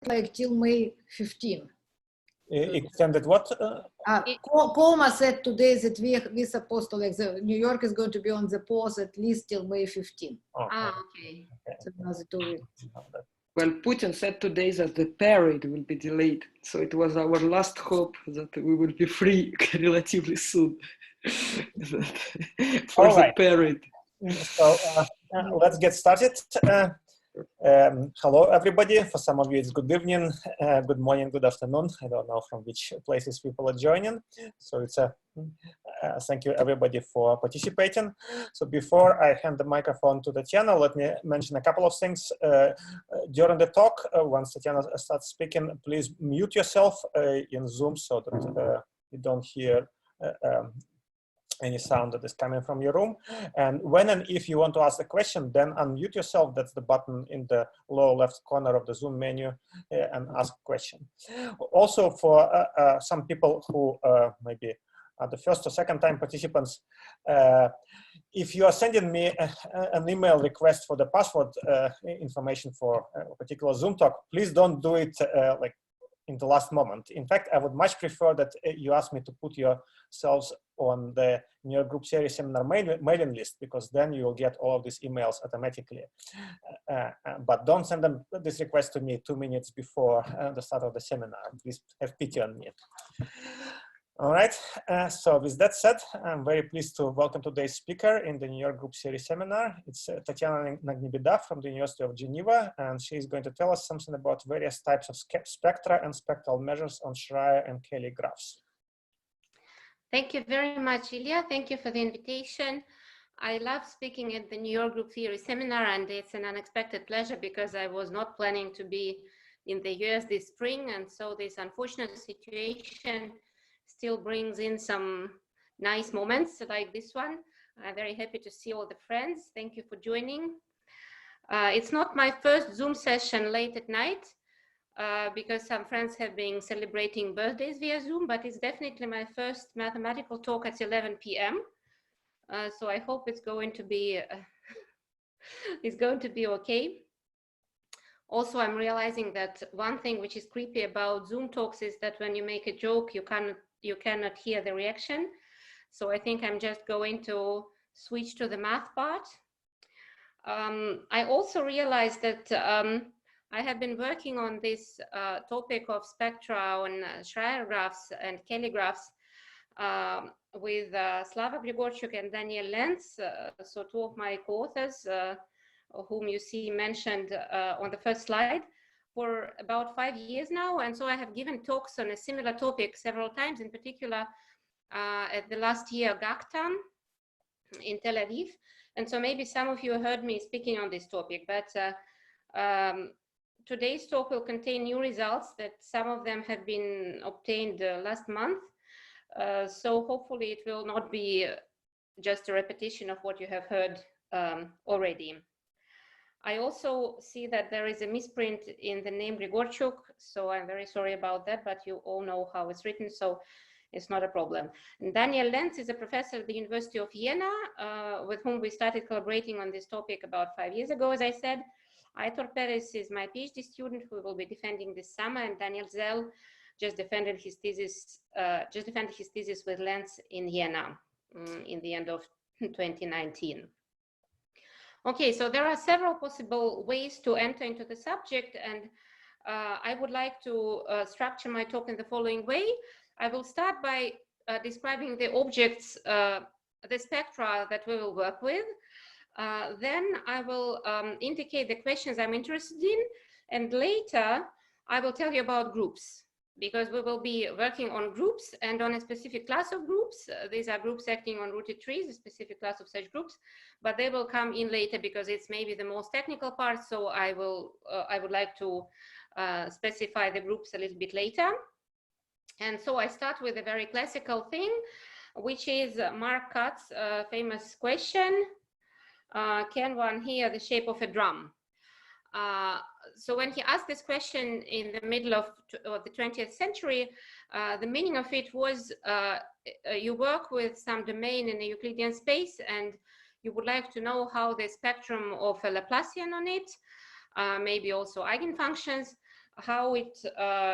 like till May 15. Extended what? Coma said today that we're supposed to, like, New York is going to be on the pause at least till May 15. Okay. So another 2 weeks. Well, Putin said today that the parade will be delayed. So it was our last hope that we will be free relatively soon for the parade. So let's get started. Hello, everybody. For some of you, it's good evening, good morning, good afternoon. I don't know from which places people are joining. So it's a thank you, everybody, for participating. So before I hand the microphone to Tatiana, let me mention a couple of things. During the talk, once Tatiana starts speaking, please mute yourself in Zoom so that you don't hear any sound that is coming from your room. And when and if you want to ask a question, then unmute yourself. That's the button in the lower left corner of the Zoom menu, and ask a question. Also, for some people who maybe are the first or second time participants, if you are sending me an email request for the password information for a particular Zoom talk, please don't do it like in the last moment. In fact, I would much prefer that you ask me to put yourselves on the New York Group Theory Seminar mailing list, because then you will get all of these emails automatically. But don't send this request to me 2 minutes before the start of the seminar. Please have pity on me. All right, so with that said, I'm very pleased to welcome today's speaker in the New York Group Theory Seminar. It's Tatiana Nagnibeda from the University of Geneva, and she's going to tell us something about various types of spectra and spectral measures on Schreier and Cayley graphs. Thank you very much, Ilya. Thank you for the invitation. I love speaking at the New York Group Theory Seminar, and it's an unexpected pleasure because I was not planning to be in the US this spring, and so this unfortunate situation still brings in some nice moments like this one. I'm very happy to see all the friends. Thank you for joining. It's not my first Zoom session late at night because some friends have been celebrating birthdays via Zoom, but it's definitely my first mathematical talk at 11 p.m. So I hope it's going to be okay. Also, I'm realizing that one thing which is creepy about Zoom talks is that when you make a joke, you cannot hear the reaction. So I think I'm just going to switch to the math part. I also realized that I have been working on this topic of spectra on Schreier graphs and Cayley graphs with Slava Grigorchuk and Daniel Lenz, so two of my co-authors, whom you see mentioned on the first slide, for about 5 years now. And so I have given talks on a similar topic several times, in particular at the last year GACTA in Tel Aviv. And so maybe some of you heard me speaking on this topic, but today's talk will contain new results that some of them have been obtained last month. So hopefully it will not be just a repetition of what you have heard already. I also see that there is a misprint in the name Grigorchuk, so I'm very sorry about that, but you all know how it's written, so it's not a problem. And Daniel Lenz is a professor at the University of Vienna, with whom we started collaborating on this topic about 5 years ago, as I said. Aitor Perez is my PhD student who will be defending this summer, and Daniel Zell just defended his thesis with Lenz in Vienna in the end of 2019. Okay, so there are several possible ways to enter into the subject, and I would like to structure my talk in the following way. I will start by describing the objects, the spectra that we will work with. Then I will indicate the questions I'm interested in, and later I will tell you about groups, because we will be working on groups and on a specific class of groups. These are groups acting on rooted trees, a specific class of such groups, but they will come in later because it's maybe the most technical part. So I would like to specify the groups a little bit later. And so I start with a very classical thing, which is Mark Katz's famous question, can one hear the shape of a drum? So when he asked this question in the middle of the 20th century, the meaning of it was you work with some domain in a Euclidean space and you would like to know how the spectrum of a Laplacian on it, maybe also eigenfunctions, how it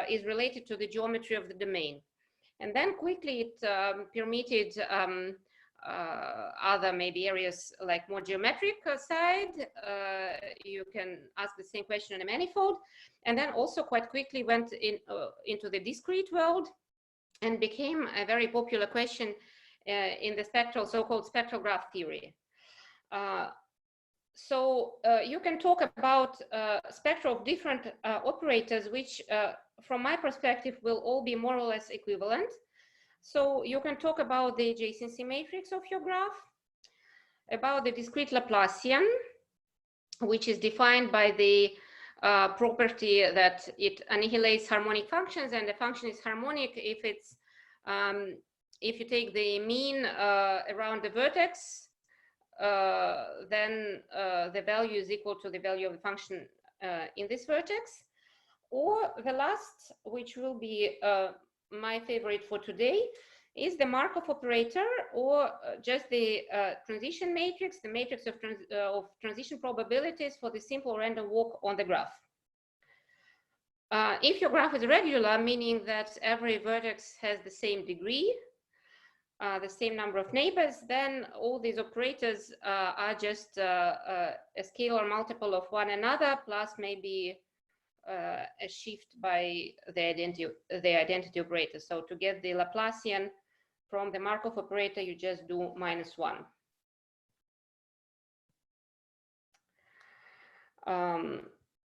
is related to the geometry of the domain. And then quickly it permitted other maybe areas like more geometric side. You can ask the same question in a manifold. And then also quite quickly went into the discrete world and became a very popular question in the spectral, so-called spectral graph theory. So you can talk about spectra of different operators, which from my perspective will all be more or less equivalent. So you can talk about the adjacency matrix of your graph, about the discrete Laplacian, which is defined by the property that it annihilates harmonic functions, and the function is harmonic if it's if you take the mean around the vertex, then the value is equal to the value of the function in this vertex. Or the last, which will be my favorite for today, is the Markov operator, or just the transition matrix, the matrix of transition probabilities for the simple random walk on the graph. If your graph is regular, meaning that every vertex has the same degree, the same number of neighbors, then all these operators are just a scalar multiple of one another, plus maybe a shift by the identity operator. So to get the Laplacian from the Markov operator, you just do -1.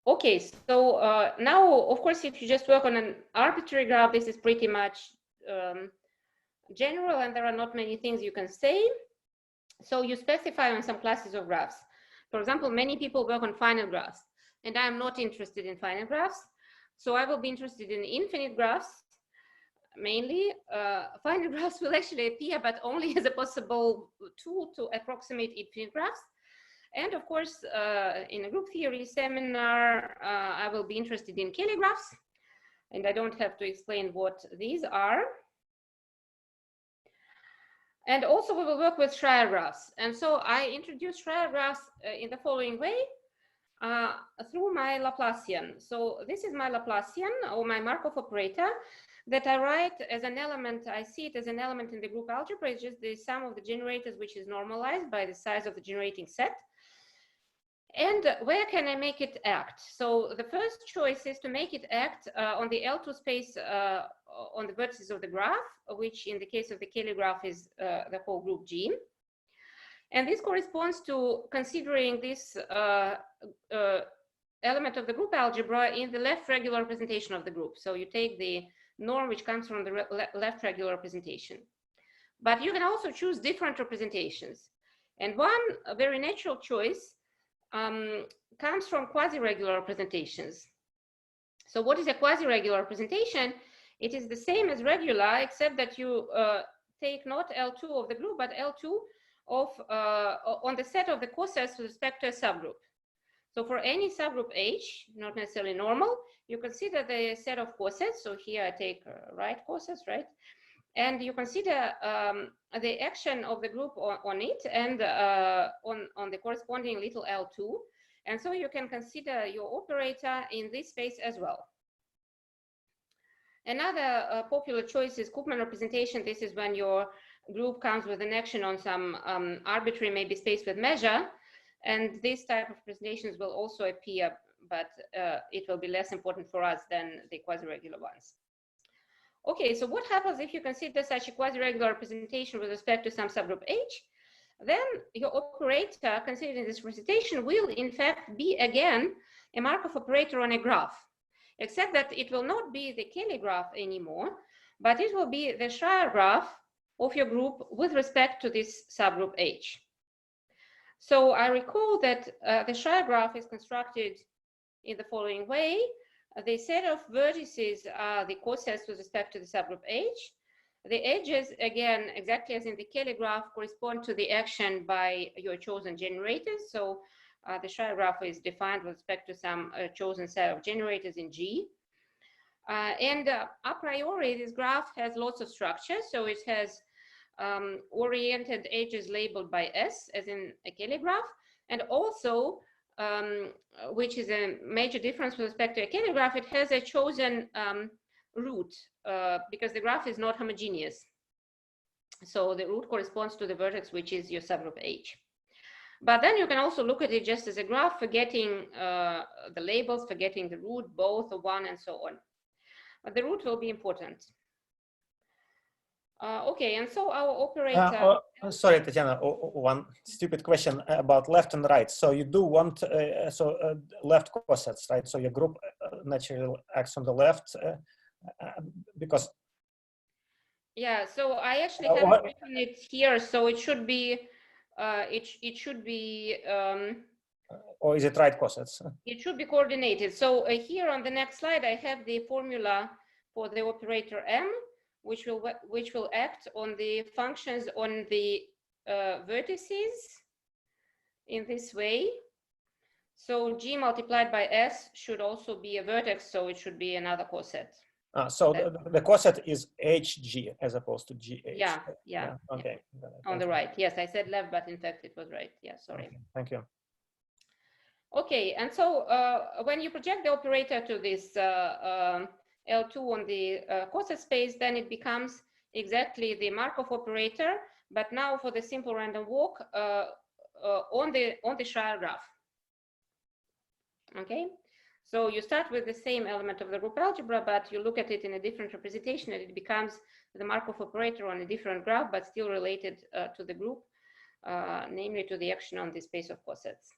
Okay, so now, of course, if you just work on an arbitrary graph, this is pretty much general, and there are not many things you can say. So you specify on some classes of graphs. For example, many people work on finite graphs, and I'm not interested in finite graphs. So I will be interested in infinite graphs, mainly. Finite graphs will actually appear, but only as a possible tool to approximate infinite graphs. And of course, in a group theory seminar, I will be interested in Cayley graphs, and I don't have to explain what these are. And also we will work with Schreier graphs. And so I introduce Schreier graphs in the following way, through my Laplacian. So this is my Laplacian, or my Markov operator, that I write as an element. I see it as an element in the group algebra. It's just the sum of the generators, which is normalized by the size of the generating set. And where can I make it act? So the first choice is to make it act on the L2 space on the vertices of the graph, which in the case of the Cayley graph is the whole group G. And this corresponds to considering this element of the group algebra in the left regular representation of the group. So you take the norm which comes from the left regular representation. But you can also choose different representations. And one very natural choice comes from quasi-regular representations. So what is a quasi-regular representation? It is the same as regular, except that you take not L2 of the group, but L2 of on the set of the cossets with respect to a subgroup. So for any subgroup H, not necessarily normal, you consider the set of cossets. So here I take right cossets, right? And you consider the action of the group on it and on the corresponding little L2. And so you can consider your operator in this space as well. Another popular choice is Koopman representation. This is when your group comes with an action on some arbitrary, maybe space with measure. And this type of representations will also appear, but it will be less important for us than the quasi-regular ones. Okay, so what happens if you consider such a quasi-regular representation with respect to some subgroup H? Then your operator, considering this representation, will in fact be again a Markov operator on a graph, except that it will not be the Cayley graph anymore, but it will be the Schreier graph of your group with respect to this subgroup H. So I recall that the Schreier graph is constructed in the following way. The set of vertices are the cossets with respect to the subgroup H. The edges, again, exactly as in the Cayley graph, correspond to the action by your chosen generators. So the Schreier graph is defined with respect to some chosen set of generators in G. And a priori, this graph has lots of structures. So it has oriented edges labeled by S, as in a Cayley graph, and also which is a major difference with respect to a Cayley graph, it has a chosen root because the graph is not homogeneous. So the root corresponds to the vertex, which is your subgroup H. But then you can also look at it just as a graph, forgetting the labels, forgetting the root, both, or one, and so on. But the root will be important. Okay, and so our operator. Sorry, Tatiana, one stupid question about left and right. So you do want left cosets, right? So your group naturally acts on the left because. Yeah, so I actually haven't written it here, so it should be. It should be. Or is it right cosets? It should be coordinated. So here on the next slide, I have the formula for the operator M, which will act on the functions on the vertices in this way. So G multiplied by S should also be a vertex, so it should be another coset. So the coset is HG as opposed to GH. Yeah. Okay. Yeah. On the right. Yes, I said left, but in fact it was right. Yeah, sorry. Okay. Thank you. Okay, and so when you project the operator to this L2 on the coset space, then it becomes exactly the Markov operator, but now for the simple random walk on the Schreier graph. Okay, so you start with the same element of the group algebra, but you look at it in a different representation, and it becomes the Markov operator on a different graph, but still related to the group, namely to the action on the space of cosets.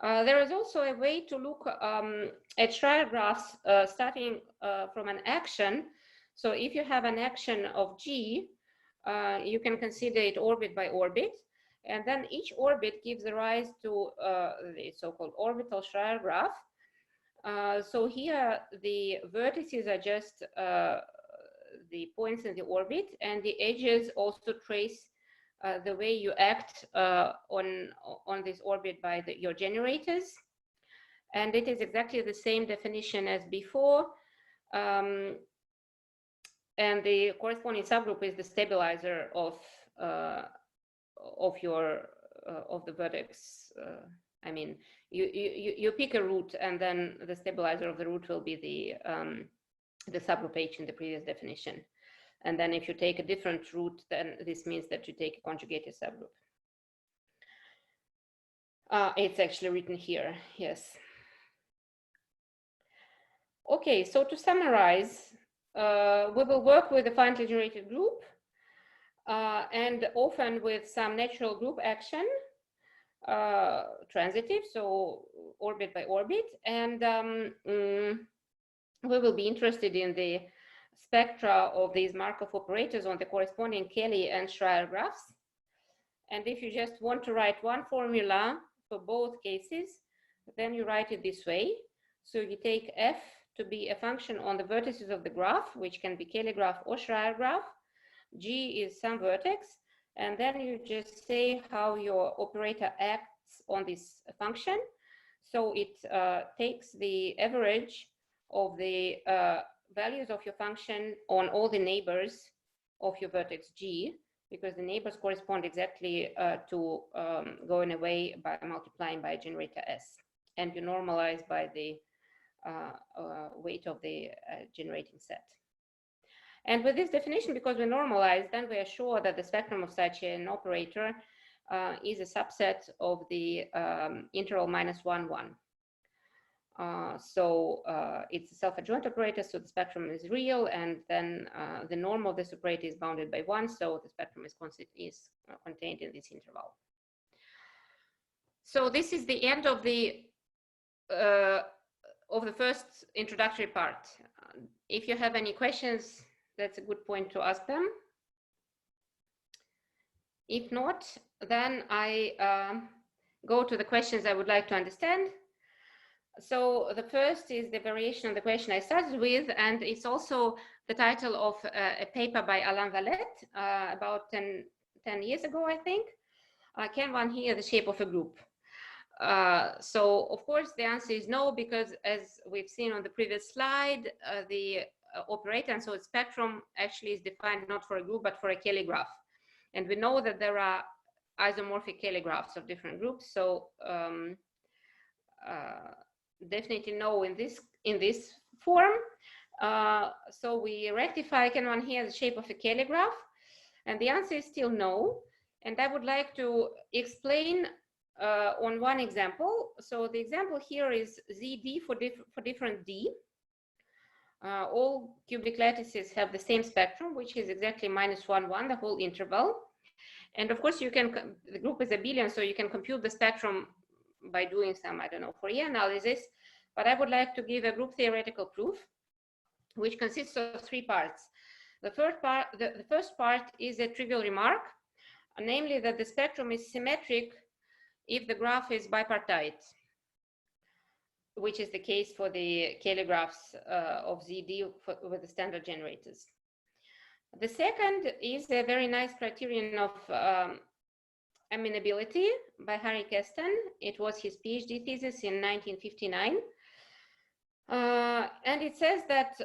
There is also a way to look at Schreier graphs starting from an action. So if you have an action of G, you can consider it orbit by orbit. And then each orbit gives rise to the so-called orbital Schreier graph. So here the vertices are just the points in the orbit, and the edges also trace the way you act on this orbit by your generators. And it is exactly the same definition as before. And the corresponding subgroup is the stabilizer of the vertex. I mean, you pick a root, and then the stabilizer of the root will be the subgroup H in the previous definition. And then if you take a different root, then this means that you take a conjugated subgroup. It's actually written here, yes. Okay, so to summarize, we will work with a finitely generated group and often with some natural group action, transitive, so orbit by orbit. And we will be interested in the spectra of these Markov operators on the corresponding Cayley and Schreier graphs. And if you just want to write one formula for both cases, then you write it this way. So you take f to be a function on the vertices of the graph, which can be Cayley graph or Schreier graph. G is some vertex. And then you just say how your operator acts on this function. So it takes the average of the values of your function on all the neighbors of your vertex G, because the neighbors correspond exactly to going away by multiplying by generator S. And you normalize by the weight of the generating set. And with this definition, because we normalize, then we are sure that the spectrum of such an operator is a subset of the interval -1, 1. So it's a self-adjoint operator, so the spectrum is real, and then the norm of this operator is bounded by 1, so the spectrum is contained in this interval. So this is the end of the first introductory part. If you have any questions, that's a good point to ask them. If not, then I go to the questions I would like to understand. So the first is the variation of the question I started with, and it's also the title of a paper by Alain Valette about 10 years ago, I think. Can one hear the shape of a group? So of course the answer is no, because as we've seen on the previous slide, the operator, and so its spectrum actually is defined not for a group but for a Cayley graph. And we know that there are isomorphic Cayley graphs of different groups. So definitely no in this form. So we rectify, can one here the shape of a Cayley graph? And the answer is still no. And I would like to explain on one example. So the example here is ZD for different D. All cubic lattices have the same spectrum, which is exactly -1, 1, the whole interval. And of course, you can, the group is abelian, so you can compute the spectrum by doing some, I don't know, Fourier analysis. But I would like to give a group theoretical proof, which consists of 3 parts. The first part is a trivial remark, namely that the spectrum is symmetric if the graph is bipartite, which is the case for the Cayley graphs of ZD with the standard generators. The second is a very nice criterion of amenability by Harry Keston. It was his PhD thesis in 1959. And it says that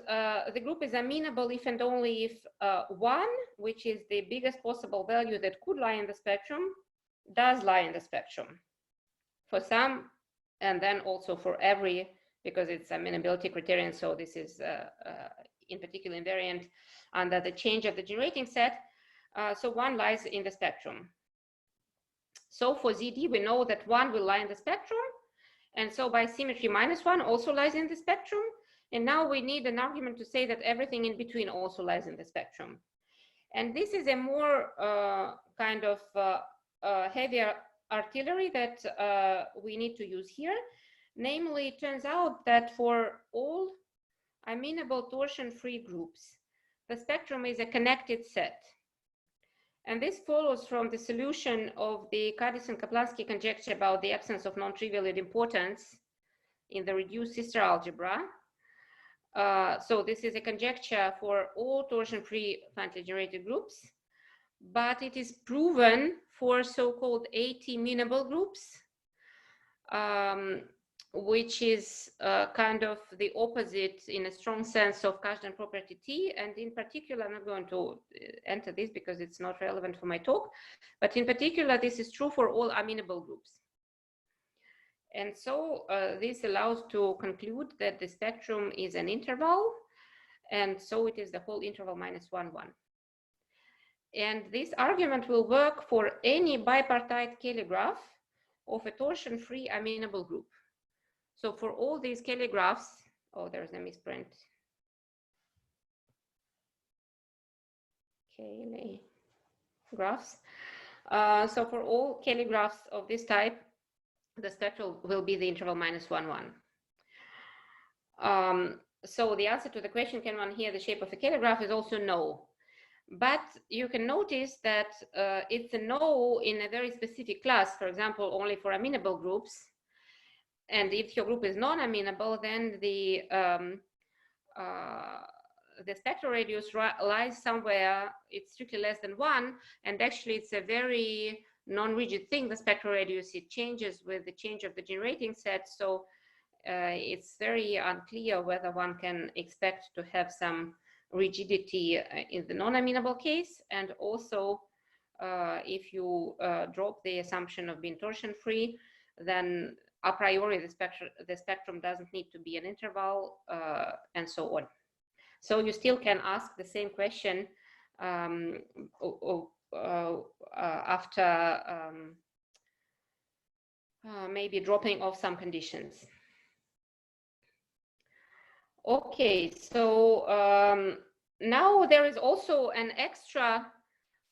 the group is amenable if and only if 1, which is the biggest possible value that could lie in the spectrum, does lie in the spectrum for some, and then also for every, because it's amenability criterion. So this is in particular invariant under the change of the generating set. So 1 lies in the spectrum. So for ZD, we know that 1 will lie in the spectrum. And so by symmetry, -1 also lies in the spectrum. And now we need an argument to say that everything in between also lies in the spectrum. And this is a more kind of heavier artillery that we need to use here. Namely, it turns out that for all amenable torsion-free groups, the spectrum is a connected set. And this follows from the solution of the Kadison-Kaplansky conjecture about the absence of non-trivial idempotency in the reduced sister algebra. So this is a conjecture for all torsion-free finitely generated groups, but it is proven for so-called AT-amenable groups, which is kind of the opposite in a strong sense of Kazhdan property T. And in particular, I'm not going to enter this because it's not relevant for my talk, but in particular, this is true for all amenable groups. And so this allows to conclude that the spectrum is an interval, and so it is the whole interval -1, 1. And this argument will work for any bipartite Cayley graph of a torsion-free amenable group. So for all these Cayley graphs, oh, there's a misprint. Cayley graphs. So for all Cayley graphs of this type, the spectral will be the interval -1, 1. So the answer to the question, can one hear the shape of a Cayley graph, is also no. But you can notice that it's a no in a very specific class, for example, only for amenable groups. And if your group is non-amenable, then the spectral radius lies somewhere, it's strictly less than 1. And actually, it's a very non-rigid thing, the spectral radius. It changes with the change of the generating set. So it's very unclear whether one can expect to have some rigidity in the non-amenable case. And also, if you drop the assumption of being torsion-free, then a priori the spectrum doesn't need to be an interval, and so on. So you still can ask the same question after maybe dropping off some conditions. Okay, so now there is also an extra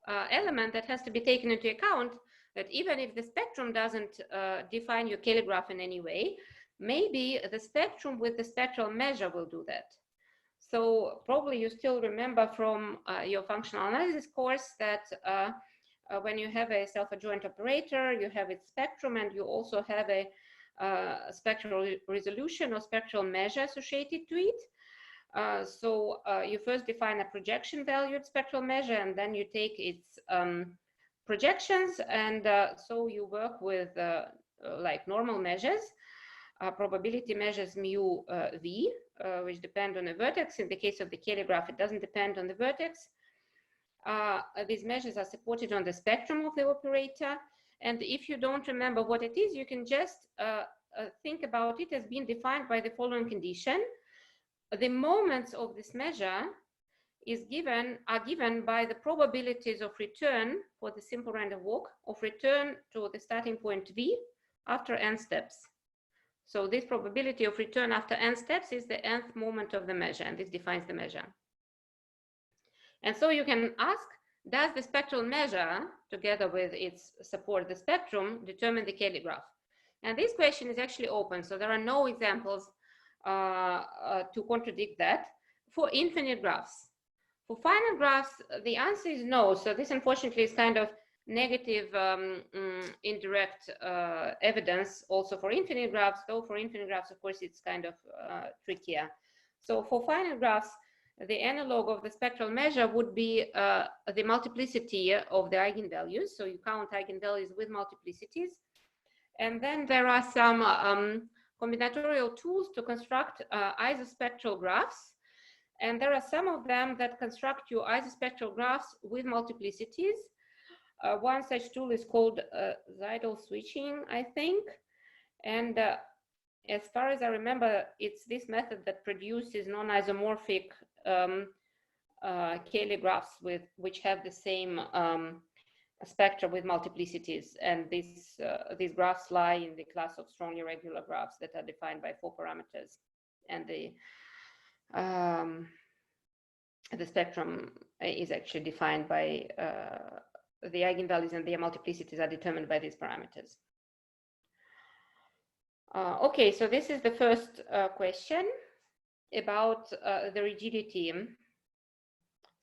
element that has to be taken into account, that even if the spectrum doesn't define your Cayley graph in any way, maybe the spectrum with the spectral measure will do that. So probably you still remember from your functional analysis course that when you have a self-adjoint operator, you have its spectrum, and you also have a spectral resolution or spectral measure associated to it. So you first define a projection valued spectral measure, and then you take its projections, and so you work with like normal measures, probability measures mu v, which depend on a vertex. In the case of the Cayley graph, it doesn't depend on the vertex. These measures are supported on the spectrum of the operator. And if you don't remember what it is, you can just think about it as being defined by the following condition. The moments of this measure are given by the probabilities of return for the simple random walk of return to the starting point V after n steps. So this probability of return after n steps is the nth moment of the measure, and this defines the measure. And so you can ask, does the spectral measure, together with its support, the spectrum, determine the Cayley graph? And this question is actually open, so there are no examples to contradict that for infinite graphs. For finite graphs, the answer is no. So this, unfortunately, is kind of negative indirect evidence also for infinite graphs, though for infinite graphs, of course, it's kind of trickier. So for finite graphs, the analog of the spectral measure would be the multiplicity of the eigenvalues. So you count eigenvalues with multiplicities. And then there are some combinatorial tools to construct isospectral graphs. And there are some of them that construct your isospectral graphs with multiplicities. One such tool is called Seidel switching, I think. And as far as I remember, it's this method that produces non-isomorphic Cayley graphs which have the same spectra with multiplicities. And these graphs lie in the class of strongly regular graphs that are defined by 4 parameters. And the spectrum is actually defined by the eigenvalues, and their multiplicities are determined by these parameters. Okay, so this is the first question about the rigidity,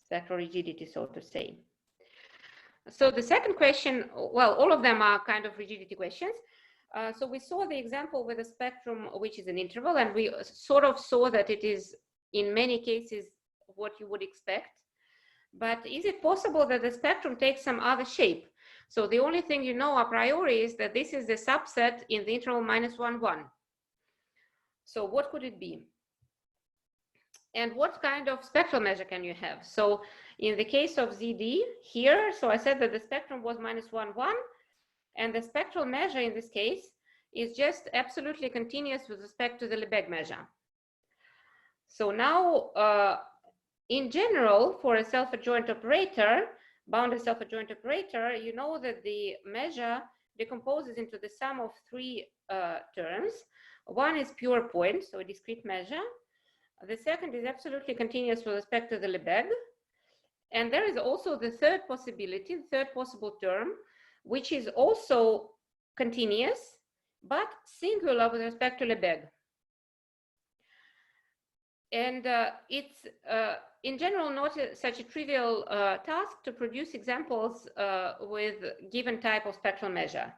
spectral rigidity, so to say. So the second question, well, all of them are kind of rigidity questions. So we saw the example with a spectrum, which is an interval, and we sort of saw that it is in many cases what you would expect. But is it possible that the spectrum takes some other shape? So the only thing you know a priori is that this is the subset in the interval -1, 1. So what could it be? And what kind of spectral measure can you have? So in the case of ZD here, so I said that the spectrum was -1, 1, and the spectral measure in this case is just absolutely continuous with respect to the Lebesgue measure. So now, in general, for a self-adjoint operator, bounded self-adjoint operator, you know that the measure decomposes into the sum of 3 terms. One is pure point, so a discrete measure. The second is absolutely continuous with respect to the Lebesgue. And there is also the third possibility, the third possible term, which is also continuous, but singular with respect to Lebesgue. And it's, in general, not such a trivial task to produce examples with given type of spectral measure.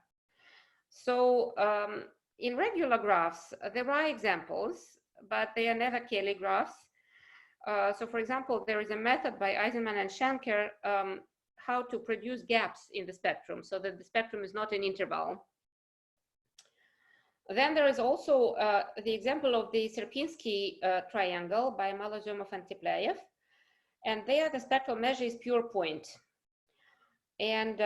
So in regular graphs, there are examples, but they are never Cayley graphs. So for example, there is a method by Eisenman and Schenker how to produce gaps in the spectrum so that the spectrum is not an interval. Then there is also the example of the Sierpinski triangle by Malazomov and Teplayev. And there the spectral measure is pure point. And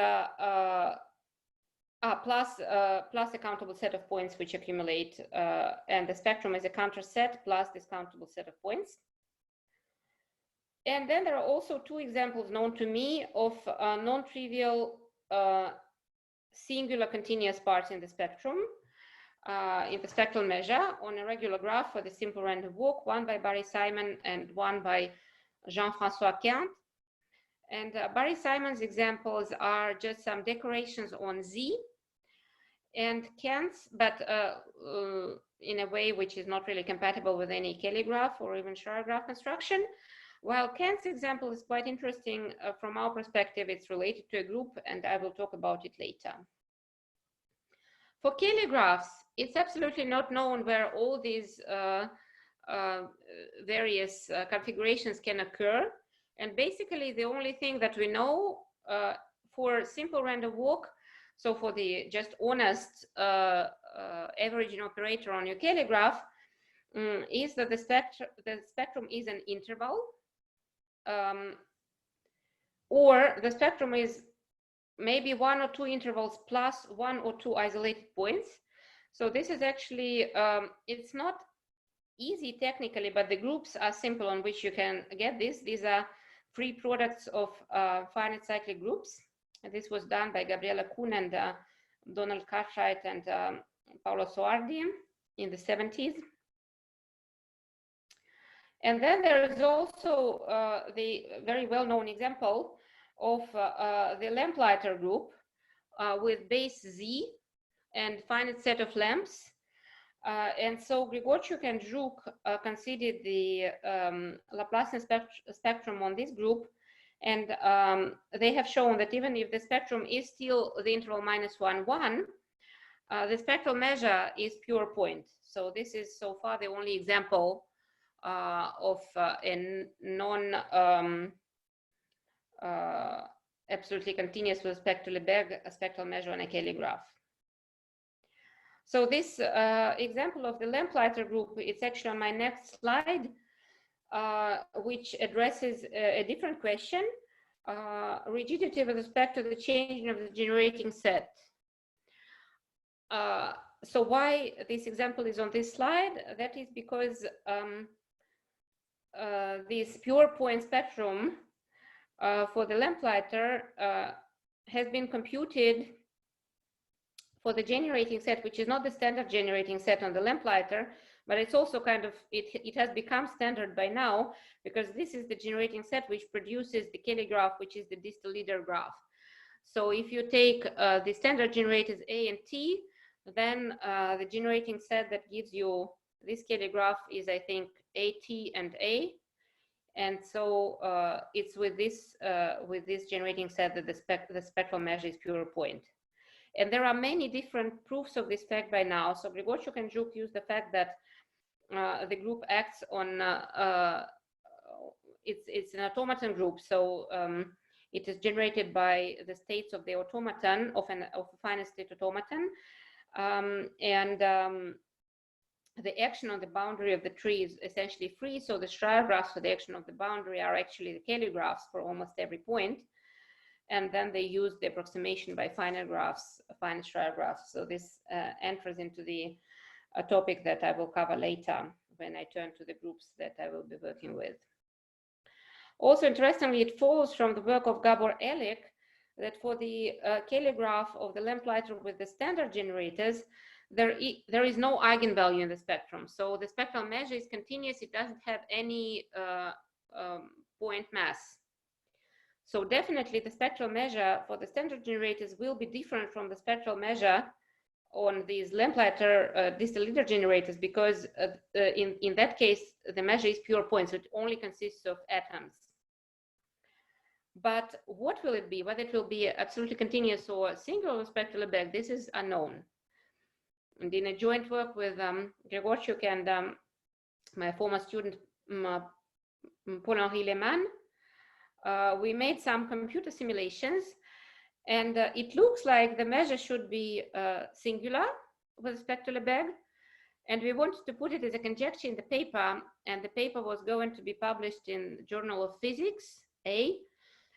plus a countable set of points which accumulate. And the spectrum is a counter set plus this countable set of points. And then there are also 2 examples known to me of non-trivial singular continuous parts in the spectrum. In the spectral measure on a regular graph for the simple random walk, one by Barry Simon and one by Jean-François Quint. And Barry Simon's examples are just some decorations on Z, and Quint's, but in a way which is not really compatible with any Cayley graph or even Schreier graph construction. While Quint's example is quite interesting from our perspective, it's related to a group, and I will talk about it later. For Cayley graphs, it's absolutely not known where all these various configurations can occur. And basically, the only thing that we know for simple random walk, so for the just honest averaging operator on your Cayley graph, is that the spectrum is an interval. or the spectrum is maybe 1 or 2 intervals plus 1 or 2 isolated points. So this is actually, it's not easy technically, but the groups are simple on which you can get this. These are free products of finite cyclic groups. And this was done by Gabriela Kuhn and Donald Cartwright and Paolo Soardi in the 70s. And then there is also the very well-known example of the Lamplighter group with base Z and finite set of lamps. And so Grigorchuk and Zhuk considered the Laplacian spectrum on this group, and they have shown that even if the spectrum is still the interval -1, 1, the spectral measure is pure point. So this is so far the only example of a non absolutely continuous with spectral measure on a Cayley graph. So this example of the Lamplighter group, it's actually on my next slide, which addresses a different question, rigidity with respect to the changing of the generating set. So why this example is on this slide? That is because this pure point spectrum for the Lamplighter has been computed for the generating set, which is not the standard generating set on the Lamplighter, but it's also kind of, it has become standard by now, because this is the generating set which produces the Cayley graph, which is the distal leader graph. So if you take the standard generators A and T, then the generating set that gives you this Cayley graph is, I think, AT and A. And so it's with this generating set that the spectral measure is pure point. And there are many different proofs of this fact by now. So Grigorchuk and Zhuk use the fact that the group acts on, it's an automaton group. So it is generated by the states of the automaton, of a finite state automaton. The action on the boundary of the tree is essentially free. So the Schreier graphs for the action of the boundary are actually the Cayley graphs for almost every point. And then they use the approximation by finite graphs, finite Schreier graphs. So this enters into the topic that I will cover later when I turn to the groups that I will be working with. Also, interestingly, it follows from the work of Gabor Elik that for the Cayley graph of the Lamplighter with the standard generators, there is no eigenvalue in the spectrum. So the spectral measure is continuous. It doesn't have any point mass. So definitely the spectral measure for the standard generators will be different from the spectral measure on these Lamplighter distal leader generators, because in that case, the measure is pure point, so it only consists of atoms. But what will it be? Whether it will be absolutely continuous or singular spectral Lebesgue, this is unknown. And in a joint work with Grigorchuk and my former student, Paul-Henri Lehmann, we made some computer simulations, and it looks like the measure should be singular with spectral Lebesgue, and we wanted to put it as a conjecture in the paper, and the paper was going to be published in Journal of Physics A,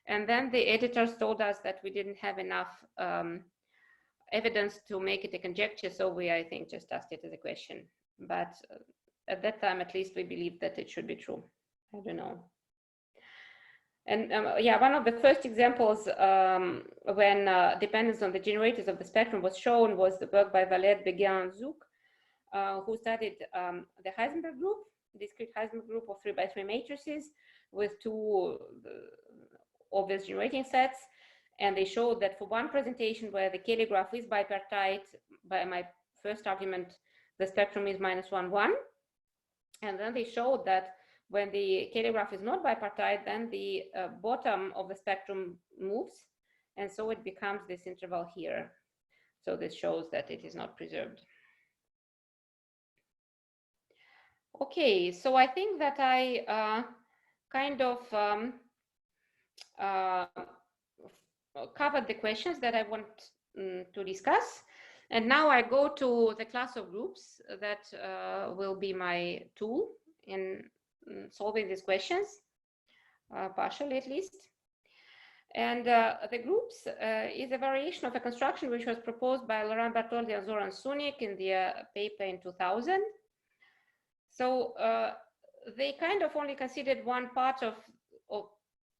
and then the editors told us that we didn't have enough evidence to make it a conjecture, so we, I think, just asked it as a question. But at that time, at least, we believed that it should be true. I don't know. And yeah, one of the first examples when dependence on the generators of the spectrum was shown was the work by Valette, Beguin, and Zhuk, who studied the Heisenberg group, discrete Heisenberg group of 3x3 matrices with two obvious generating sets. And they showed that for one presentation where the Cayley graph is bipartite, by my first argument, the spectrum is -1, 1. And then they showed that when the Cayley graph is not bipartite, then the bottom of the spectrum moves. And so it becomes this interval here. So this shows that it is not preserved. Okay, so I think that I kind of covered the questions that I want to discuss. And now I go to the class of groups that will be my tool in solving these questions, partially at least. And the groups is a variation of a construction which was proposed by Laurent Bartholdi and Zoran Sunik in their paper in 2000. So they kind of only considered one part of,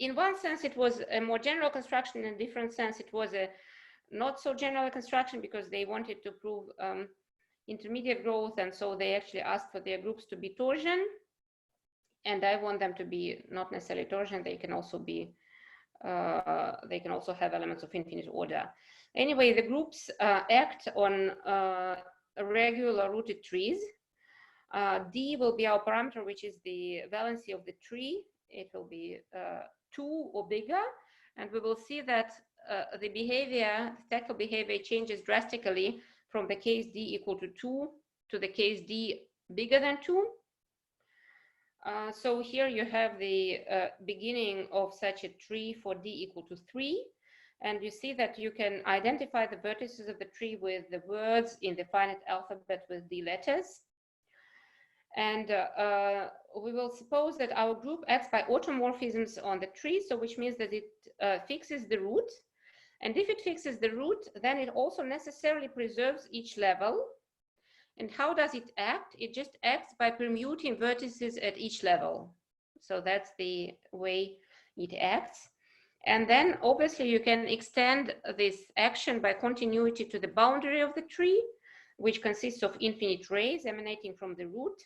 in one sense, it was a more general construction. In a different sense, it was a not so general construction because they wanted to prove intermediate growth. And so they actually asked for their groups to be torsion. And I want them to be not necessarily torsion. They can also be they can also have elements of infinite order. Anyway, the groups act on regular rooted trees. D will be our parameter, which is the valency of the tree. It will be 2 or bigger. And we will see that the behavior, the tactile behavior changes drastically from the case D equal to 2 to the case D bigger than 2. So here you have the beginning of such a tree for D equal to 3. And you see that you can identify the vertices of the tree with the words in the finite alphabet with D letters. And we will suppose that our group acts by automorphisms on the tree, so which means that it fixes the root. And if it fixes the root, then it also necessarily preserves each level. And how does it act? It just acts by permuting vertices at each level. So that's the way it acts. And then obviously you can extend this action by continuity to the boundary of the tree, which consists of infinite rays emanating from the root.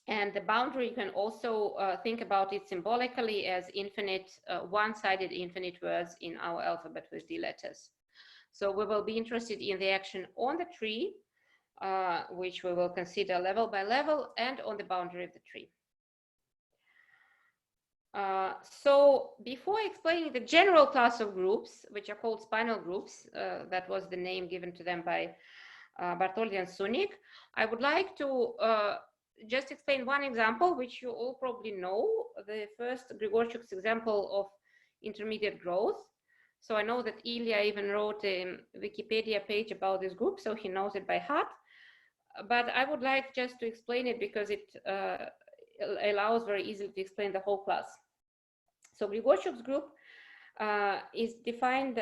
And the boundary, you can also think about it symbolically as infinite, one-sided infinite words in our alphabet with D letters. So we will be interested in the action on the tree, which we will consider level by level, and on the boundary of the tree. So before explaining the general class of groups, which are called spinal groups, that was the name given to them by Bartholdi and Sunik, I would like to just explain one example, which you all probably know, the first Grigorchuk's example of intermediate growth. So I know that Ilya even wrote a Wikipedia page about this group, so he knows it by heart. But I would like just to explain it because it allows very easily to explain the whole class. So Grigorchuk's group is defined,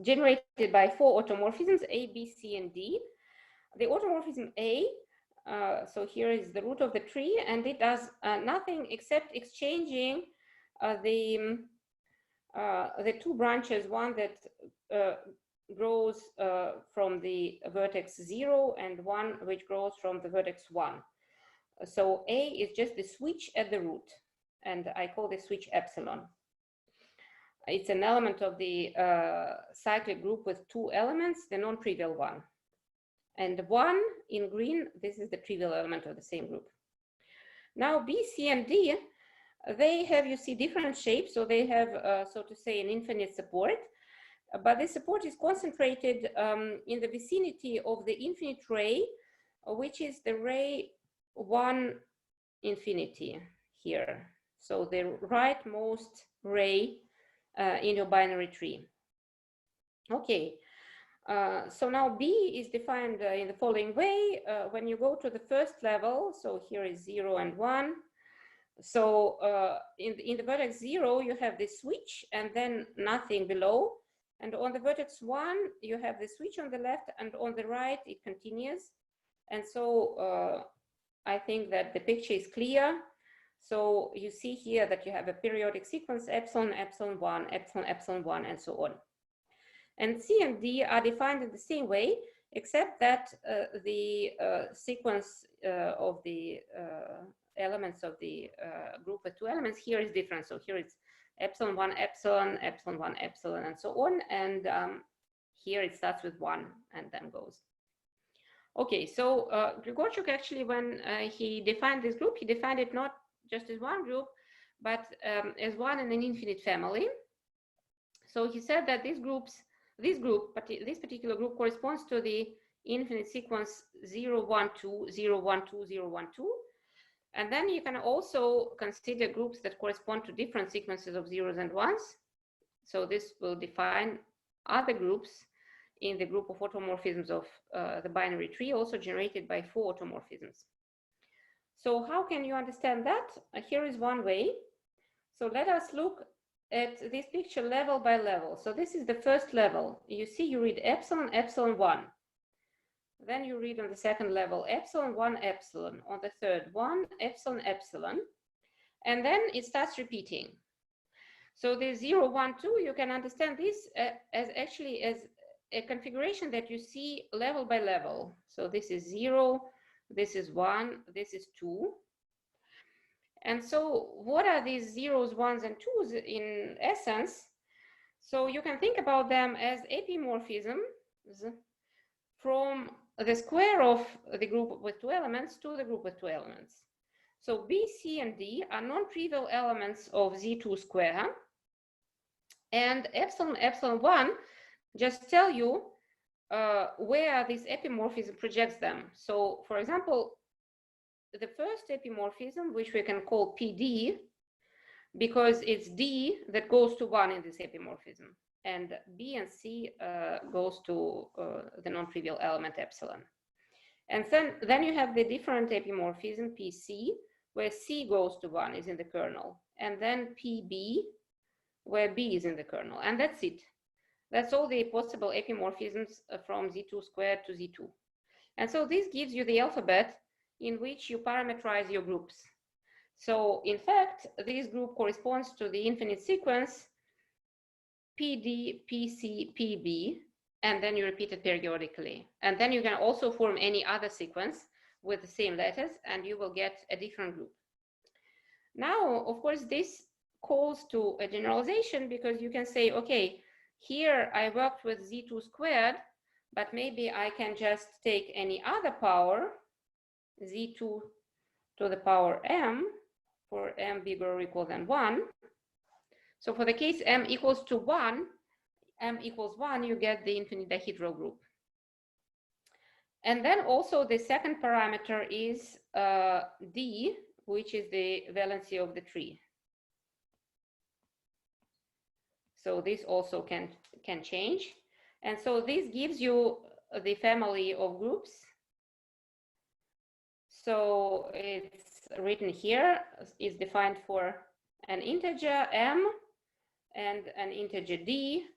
generated by 4 automorphisms, A, B, C, and D. The automorphism A, so here is the root of the tree, and it does nothing except exchanging the 2 branches, one that grows from the vertex 0 and one which grows from the vertex 1. So A is just the switch at the root, and I call this switch epsilon. It's an element of the cyclic group with 2 elements, the non-trivial one. And 1 in green, this is the trivial element of the same group. Now B, C, and D, they have, you see, different shapes. So they have, so to say, an infinite support. But the support is concentrated in the vicinity of the infinite ray, which is the ray 1 infinity here. So the rightmost ray in your binary tree. Okay, so now B is defined in the following way. When you go to the first level, so here is 0 and 1. So in the vertex 0, you have the switch and then nothing below. And on the vertex 1, you have the switch on the left, and on the right, it continues. And so I think that the picture is clear. So you see here that you have a periodic sequence, epsilon, epsilon 1, epsilon, epsilon 1, and so on. And C and D are defined in the same way, except that the sequence of the elements of the group with 2 elements here is different. So here it's epsilon 1, epsilon, epsilon 1, epsilon, and so on. And here it starts with 1 and then goes. Okay, so Grigorchuk actually, when he defined this group, he defined it not just as one group, but as one in an infinite family. So he said that this particular group corresponds to the infinite sequence 0, 1, 2, 0, 1, 2, 0, 1, 2. And then you can also consider groups that correspond to different sequences of zeros and ones. So this will define other groups in the group of automorphisms of the binary tree, also generated by 4 automorphisms. So how can you understand that? Here is one way. So let us look at this picture level by level. So this is the first level. You see, you read epsilon, epsilon 1. Then you read on the second level, epsilon 1, epsilon. On the third, 1, epsilon, epsilon. And then it starts repeating. So the 0, 1, 2, you can understand this as actually as a configuration that you see level by level. So this is 0, this is 1, this is 2. And so what are these zeros, ones, and twos in essence? So you can think about them as epimorphisms from the square of the group with 2 elements to the group with 2 elements. So B, C, and D are non-trivial elements of Z2 square. And epsilon, epsilon 1 just tell you where this epimorphism projects them. So for example, the first epimorphism, which we can call PD, because it's D that goes to 1 in this epimorphism, and B and C goes to the non-trivial element epsilon. And then you have the different epimorphism, PC, where C goes to 1, is in the kernel, and then PB, where B is in the kernel, and that's it. That's all the possible epimorphisms from Z2 squared to Z2. And so this gives you the alphabet in which you parameterize your groups. So in fact, this group corresponds to the infinite sequence PD, PC, PB, and then you repeat it periodically. And then you can also form any other sequence with the same letters, and you will get a different group. Now, of course, this calls to a generalization, because you can say, okay, here I worked with Z2 squared, but maybe I can just take any other power, Z2 to the power m, for m bigger or equal than 1. So for the case m equals to 1, m equals 1, you get the infinite dihedral group. And then also the second parameter is d, which is the valency of the tree. So this also can change. And so this gives you the family of groups. So it's written here, is defined for an integer m and an integer d.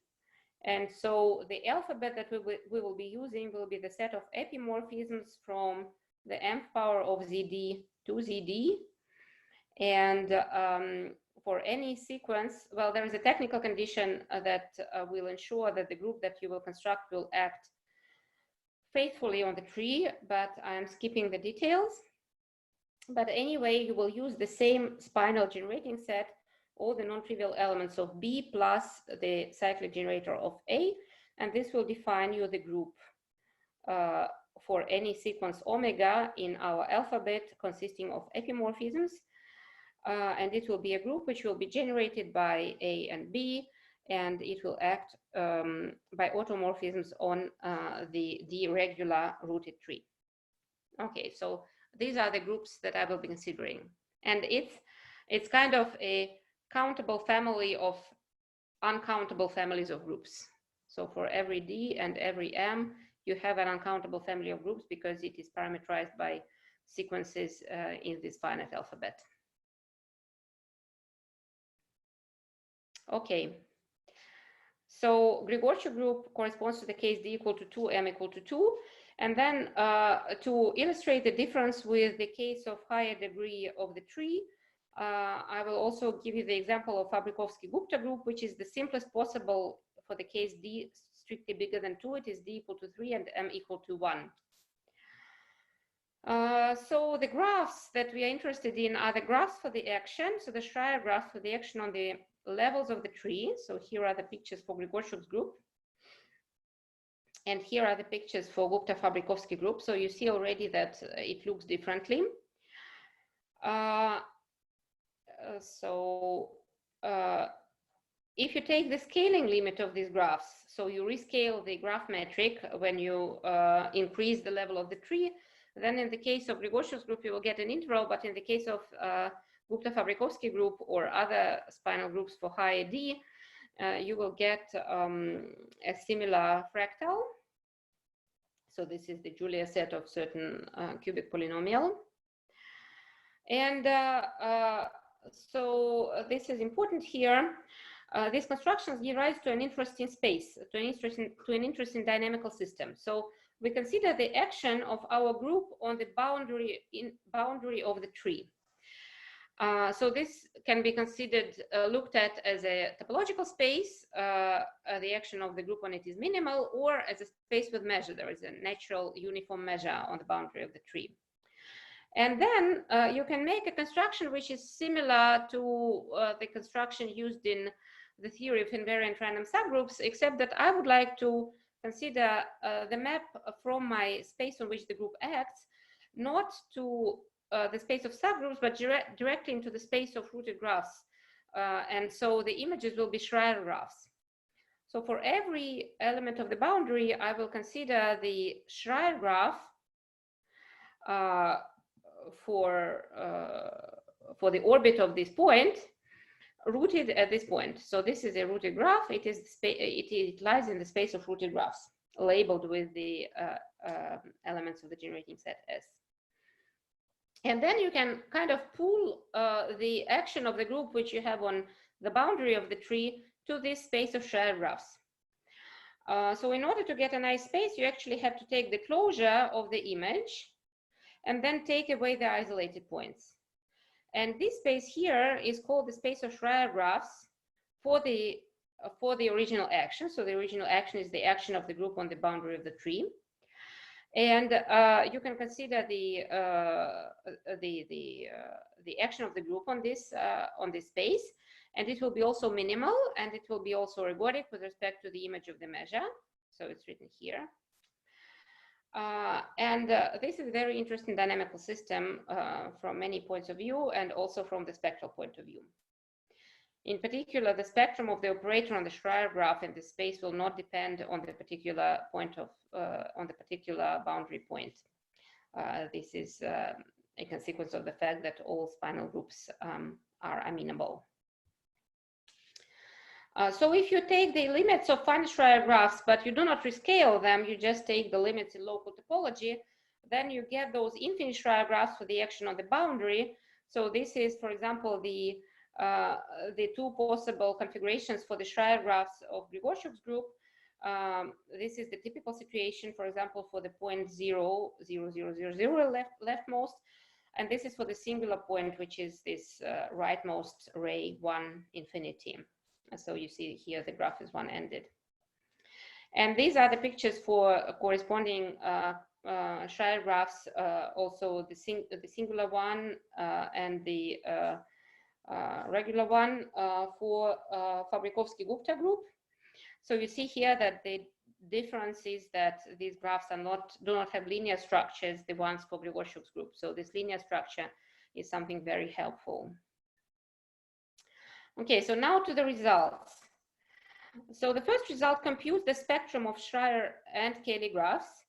And so the alphabet that we will be using will be the set of epimorphisms from the nth power of zd to zd. And for any sequence, well, there is a technical condition that will ensure that the group that you will construct will act faithfully on the tree, but I'm skipping the details. But anyway, you will use the same spinal generating set, all the non-trivial elements of B plus the cyclic generator of A, and this will define you the group for any sequence omega in our alphabet consisting of epimorphisms. And it will be a group which will be generated by A and B, and it will act by automorphisms on the D-regular rooted tree. Okay, so these are the groups that I will be considering. And it's kind of a countable family of uncountable families of groups. So for every D and every M, you have an uncountable family of groups because it is parameterized by sequences in this finite alphabet. Okay, so Grigorchuk group corresponds to the case D equal to 2, M equal to 2. And then to illustrate the difference with the case of higher degree of the tree, I will also give you the example of Fabrikovsky-Gupta group, which is the simplest possible for the case D strictly bigger than 2. It is D equal to 3 and M equal to 1. So the graphs that we are interested in are the graphs for the action. So the Schreier graph for the action on the levels of the tree. So here are the pictures for Grigorchuk's group. And here are the pictures for Gupta-Fabrikovsky group. So you see already that it looks differently. If you take the scaling limit of these graphs, so you rescale the graph metric when you increase the level of the tree, then in the case of Grigorchuk's group, you will get an interval, but in the case of Gupta-Fabrikovsky group or other spinal groups for higher D, you will get a similar fractal. So this is the Julia set of certain cubic polynomial. And so this is important here. These constructions give rise to an interesting space, to an interesting dynamical system. So we consider the action of our group on the boundary of the tree. So this can be considered, looked at as a topological space. The action of the group on it is minimal, or as a space with measure. There is a natural uniform measure on the boundary of the tree. And then you can make a construction which is similar to the construction used in the theory of invariant random subgroups, except that I would like to consider the map from my space on which the group acts, not to the space of subgroups, but directly into the space of rooted graphs. And so the images will be Schreier graphs. So for every element of the boundary, I will consider the Schreier graph for the orbit of this point, rooted at this point. So this is a rooted graph. It lies in the space of rooted graphs, labeled with the elements of the generating set S. And then you can kind of pull the action of the group which you have on the boundary of the tree to this space of Schreier graphs. So in order to get a nice space, you actually have to take the closure of the image and then take away the isolated points. And this space here is called the space of Schreier graphs for the original action. So the original action is the action of the group on the boundary of the tree. And you can consider the action of the group on this space, and it will be also minimal, and it will be also ergodic with respect to the image of the measure. So it's written here. This is a very interesting dynamical system from many points of view, and also from the spectral point of view. In particular, the spectrum of the operator on the Schreier graph in this space will not depend on the particular point of on the particular boundary point. This is a consequence of the fact that all spinal groups are amenable. So if you take the limits of finite Schreier graphs, but you do not rescale them, you just take the limits in local topology, then you get those infinite Schreier graphs for the action on the boundary. So this is, for example, the two possible configurations for the Schreier graphs of Grigorchuk's group. This is the typical situation, for example, for the point 0, 0, 0, 0, 0 leftmost. And this is for the singular point, which is this rightmost ray 1 infinity. So you see here the graph is one-ended. And these are the pictures for corresponding Schreier graphs, also the singular one and the regular one for Fabrikovsky-Gupta group. So you see here that the difference is that these graphs do not have linear structures, the ones for Grigorchuk's group. So this linear structure is something very helpful. Okay, so now to the results. So the first result computes the spectrum of Schreier and Cayley graphs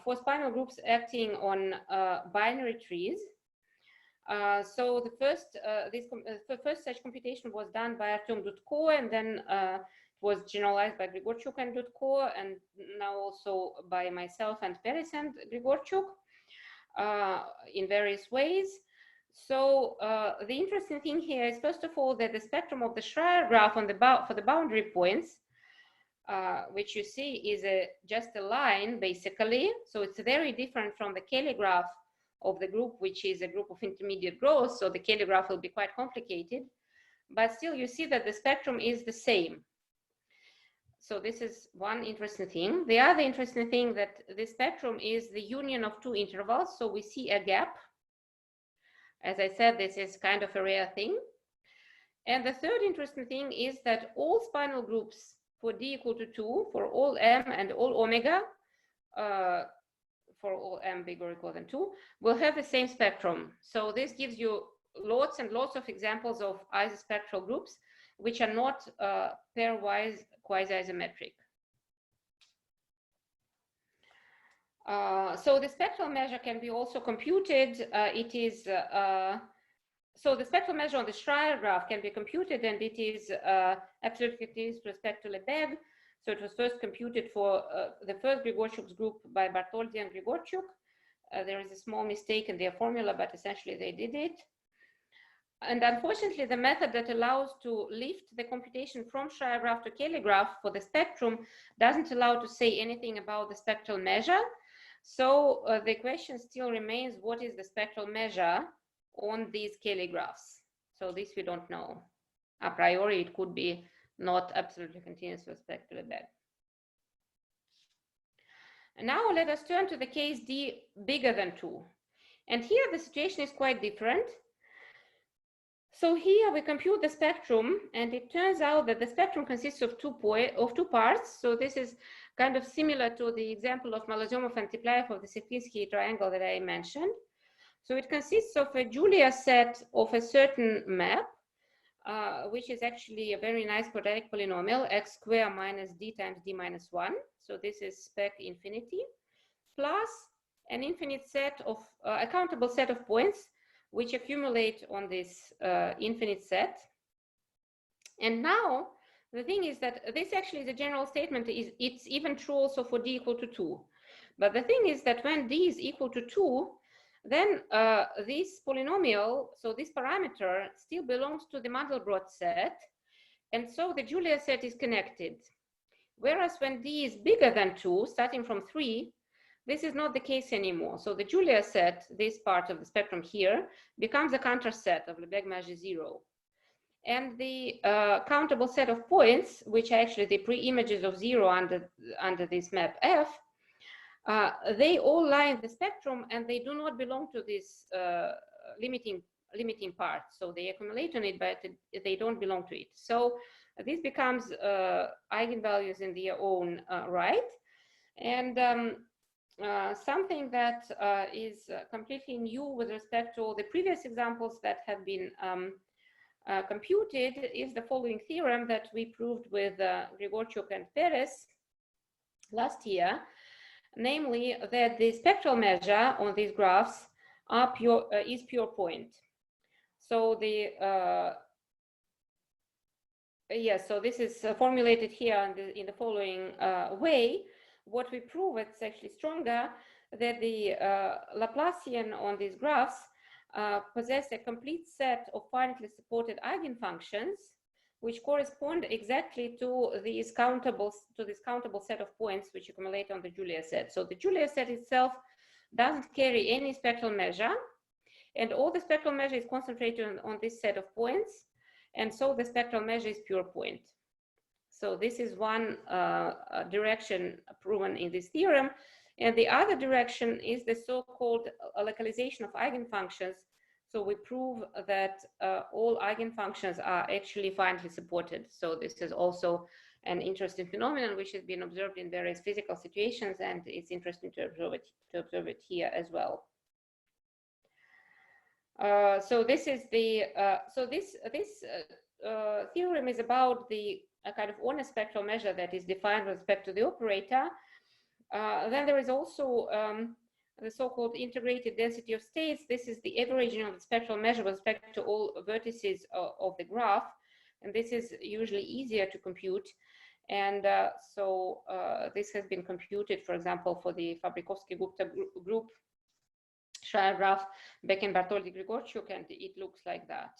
for spinal groups acting on binary trees. So the first such computation was done by Artem Dudko, and then was generalized by Grigorchuk and Dudko, and now also by myself and Peres and Grigorchuk in various ways. So the interesting thing here is, first of all, that the spectrum of the Schreier graph on for the boundary points, which you see is just a line, basically. So it's very different from the Cayley graph of the group, which is a group of intermediate growth. So the Cayley graph will be quite complicated, but still you see that the spectrum is the same. So this is one interesting thing. The other interesting thing that the spectrum is the union of two intervals. So we see a gap. As I said, this is kind of a rare thing. And the third interesting thing is that all spinal groups for d equal to 2, for all m and all omega, for all m bigger or equal than 2, will have the same spectrum. So this gives you lots and lots of examples of isospectral groups which are not pairwise quasi-isometric. So the spectral measure can be also computed. So the spectral measure on the Schreier graph can be computed, and it is absolutely with respect to Lebesgue. So it was first computed for the first Grigorchuk's group by Bartoldi and Grigorchuk. there is a small mistake in their formula, but essentially they did it. And unfortunately, the method that allows to lift the computation from Schreier graph to Cayley graph for the spectrum doesn't allow to say anything about the spectral measure. So the question still remains, what is the spectral measure on these Cayley graphs? So this we don't know. A priori, it could be not absolutely continuous with spectral bag. And now let us turn to the case D bigger than 2. And here the situation is quite different. So here we compute the spectrum, and it turns out that the spectrum consists of two parts. So this is kind of similar to the example of Malazomov and Tiplayev of the Sierpinski triangle that I mentioned. So it consists of a Julia set of a certain map, which is actually a very nice quadratic polynomial, x squared minus d times d minus 1. So this is spec infinity, plus an infinite set of a countable set of points which accumulate on this infinite set. And now the thing is that this actually is a general statement. It's even true also for d equal to 2. But the thing is that when d is equal to 2, then this polynomial, so this parameter, still belongs to the Mandelbrot set. And so the Julia set is connected. Whereas when d is bigger than 2, starting from 3, this is not the case anymore. So the Julia set, this part of the spectrum here, becomes a counter set of Lebesgue measure 0. And the countable set of points, which are actually the pre-images of 0 under this map F, they all lie in the spectrum, and they do not belong to this limiting part. So they accumulate on it, but they don't belong to it. So this becomes eigenvalues in their own right. And something that is completely new with respect to all the previous examples that have been computed is the following theorem that we proved with Grigorchuk and Perez last year, namely that the spectral measure on these graphs are is pure point. So the so this is formulated here in the following way. What we prove, it's actually stronger, that the Laplacian on these graphs possess a complete set of finitely supported eigenfunctions, which correspond exactly to these countable set of points which accumulate on the Julia set. So the Julia set itself doesn't carry any spectral measure, and all the spectral measure is concentrated on this set of points, and so the spectral measure is pure point. So this is one direction proven in this theorem. And the other direction is the so-called localization of eigenfunctions. So we prove that all eigenfunctions are actually finitely supported. So this is also an interesting phenomenon which has been observed in various physical situations, and it's interesting to observe it here as well. So this is the this theorem is about the a kind of honest spectral measure that is defined with respect to the operator. Then there is also the so-called integrated density of states. This is the averaging of the spectral measure with respect to all vertices of the graph. And this is usually easier to compute. And so this has been computed, for example, for the Fabrikovsky-Gupta group Schreier graph back in Bartoldi-Grigorchuk, and it looks like that.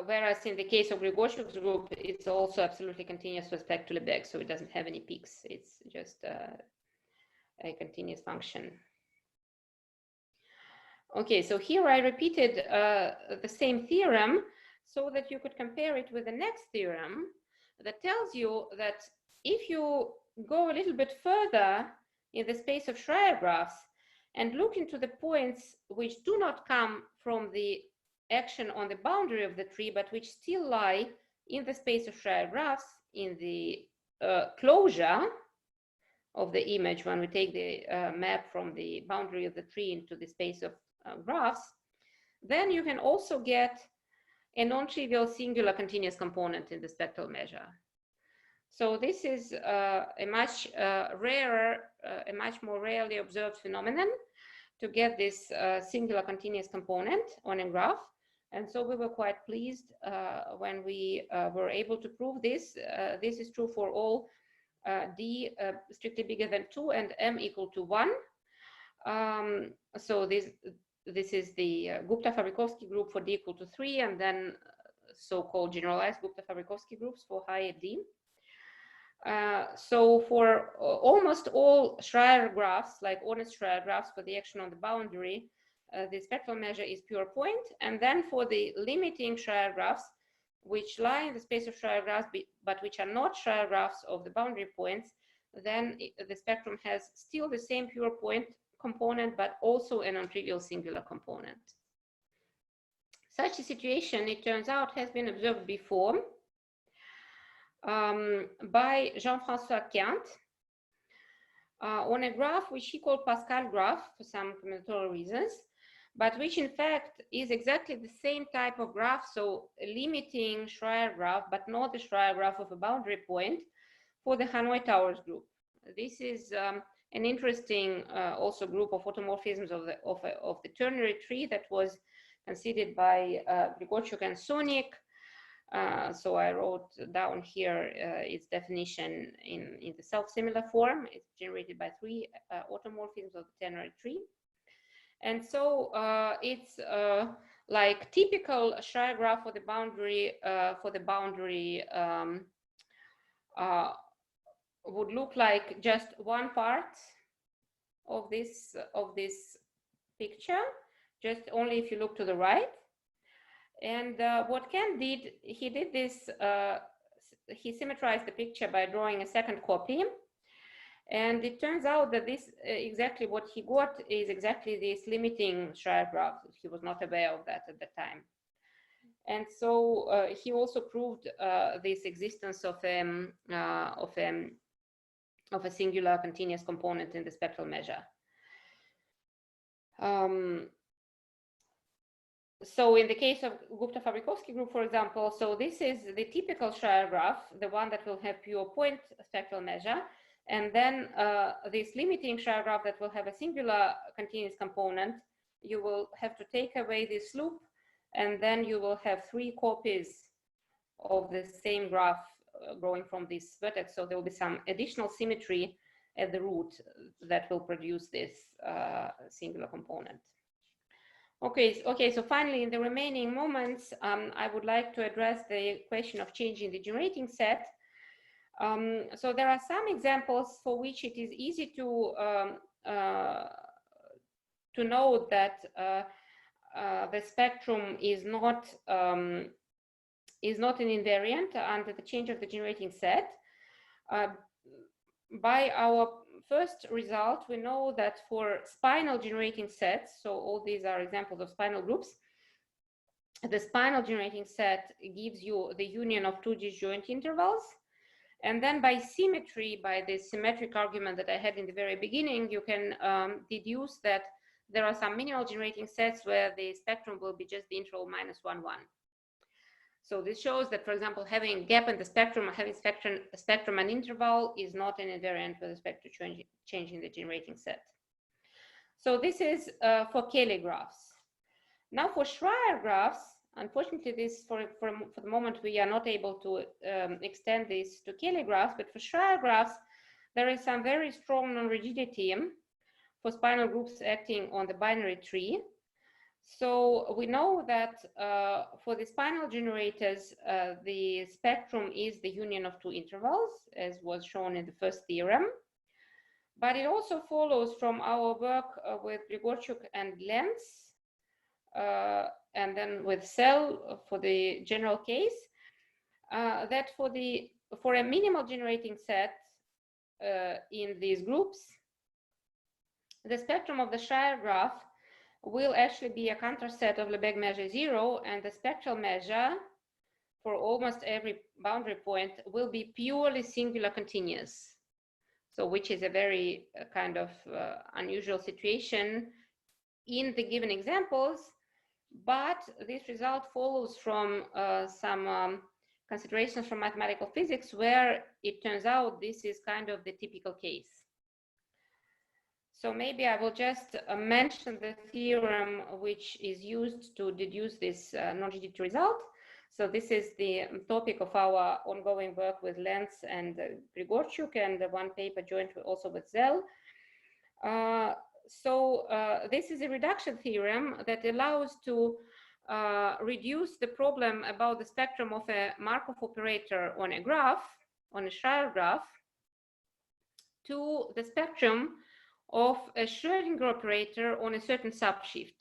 Whereas in the case of Grigorchuk's group, it's also absolutely continuous with respect to Lebesgue, so it doesn't have any peaks. It's just a continuous function. Okay, so here I repeated the same theorem so that you could compare it with the next theorem that tells you that if you go a little bit further in the space of Schreier graphs and look into the points which do not come from the action on the boundary of the tree, but which still lie in the space of Schreier graphs in the closure of the image when we take the map from the boundary of the tree into the space of graphs, then you can also get a non-trivial singular continuous component in the spectral measure. So this is a much rarer, a much more rarely observed phenomenon to get this singular continuous component on a graph. And so we were quite pleased when we were able to prove this. This is true for all D strictly bigger than 2 and M equal to 1. So this is the Gupta-Fabrikovsky group for D equal to 3, and then so-called generalized Gupta-Fabrikovsky groups for high at D. So for almost all Schreier graphs, like honest Schreier graphs for the action on the boundary, the spectral measure is pure point. And then for the limiting Schreier graphs, which lie in the space of Schreier graphs, but which are not Schreier graphs of the boundary points, then the spectrum has still the same pure point component, but also a non-trivial singular component. Such a situation, it turns out, has been observed before by Jean-François Quint on a graph which he called Pascal graph for some combinatorial reasons, but which in fact is exactly the same type of graph, so a limiting Schreier graph, but not the Schreier graph of a boundary point for the Hanoi Towers group. This is an interesting also group of automorphisms of the ternary tree that was considered by Grigorchuk and Sonic. So I wrote down here its definition in the self-similar form. It's generated by 3 automorphisms of the ternary tree. And so it's like typical Schreier graph for the boundary would look like just one part of this picture, just only if you look to the right. And what Ken did, he did this, he symmetrized the picture by drawing a second copy. And it turns out that this exactly what he got is exactly this limiting Schreier graph. He was not aware of that at the time. And so he also proved this existence of a singular continuous component in the spectral measure. So in the case of Gupta-Fabrikovsky group, for example, so this is the typical Schreier graph, the one that will have pure point spectral measure. And then this limiting Schreier graph that will have a singular continuous component, you will have to take away this loop, and then you will have 3 copies of the same graph growing from this vertex. So there will be some additional symmetry at the root that will produce this singular component. Okay, so finally, in the remaining moments, I would like to address the question of changing the generating set. So there are some examples for which it is easy to note that the spectrum is not an invariant under the change of the generating set. By our first result, we know that for spinal generating sets, so all these are examples of spinal groups, the spinal generating set gives you the union of 2 disjoint intervals. And then by symmetry, by the symmetric argument that I had in the very beginning, you can deduce that there are some minimal generating sets where the spectrum will be just the interval -1, 1. So this shows that, for example, having a gap in the spectrum or having spectrum and interval is not an invariant with respect to changing the generating set. So this is for Cayley graphs. Now for Schreier graphs, unfortunately, this for the moment we are not able to extend this to Cayley graphs, but for Schreier graphs, there is some very strong non-rigidity for spinal groups acting on the binary tree. So we know that for the spinal generators, the spectrum is the union of 2 intervals, as was shown in the first theorem. But it also follows from our work with Grigorchuk and Lenz, and then with Cell for the general case, that for a minimal generating set in these groups, the spectrum of the Schreier graph will actually be a counterset of Lebesgue measure 0, and the spectral measure for almost every boundary point will be purely singular continuous. So which is a very kind of unusual situation in the given examples, but this result follows from some considerations from mathematical physics where it turns out this is kind of the typical case. So maybe I will just mention the theorem which is used to deduce this non-rigidity result. So this is the topic of our ongoing work with Lenz and Grigorchuk, and one paper joined also with Zell. This is a reduction theorem that allows to reduce the problem about the spectrum of a Markov operator on a graph, on a Schreier graph, to the spectrum of a Schrödinger operator on a certain subshift.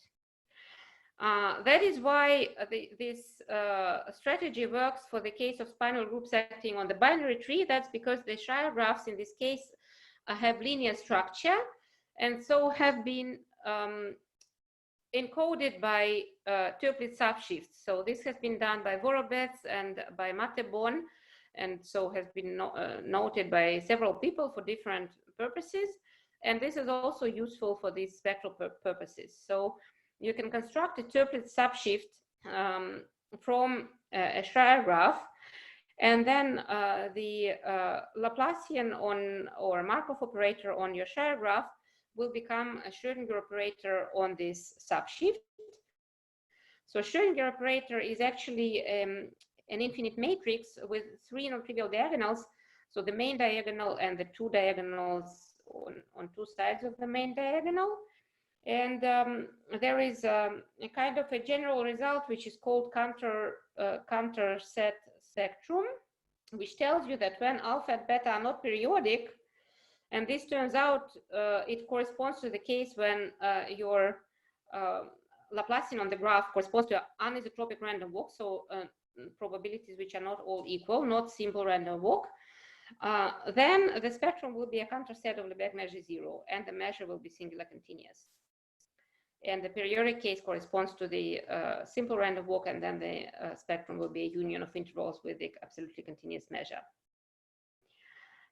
That is why this strategy works for the case of spinal groups acting on the binary tree. That's because the Schreier graphs in this case have linear structure, and so have been encoded by triplet subshifts. So this has been done by Vorobets and by Mattebon, and so has been noted by several people for different purposes. And this is also useful for these spectral purposes. So you can construct a triplet subshift from a Schreier graph, and then the Laplacian or Markov operator on your Schreier graph will become a Schrödinger operator on this subshift. So Schrödinger operator is actually an infinite matrix with 3 non-trivial diagonals. So the main diagonal and the 2 diagonals on 2 sides of the main diagonal. And there is a kind of a general result which is called counter set spectrum, which tells you that when alpha and beta are not periodic, and this turns out it corresponds to the case when your Laplacian on the graph corresponds to an anisotropic random walk, so probabilities which are not all equal, not simple random walk, then the spectrum will be a counter set of Lebesgue measure 0, and the measure will be singular continuous. And the periodic case corresponds to the simple random walk, and then the spectrum will be a union of intervals with the absolutely continuous measure.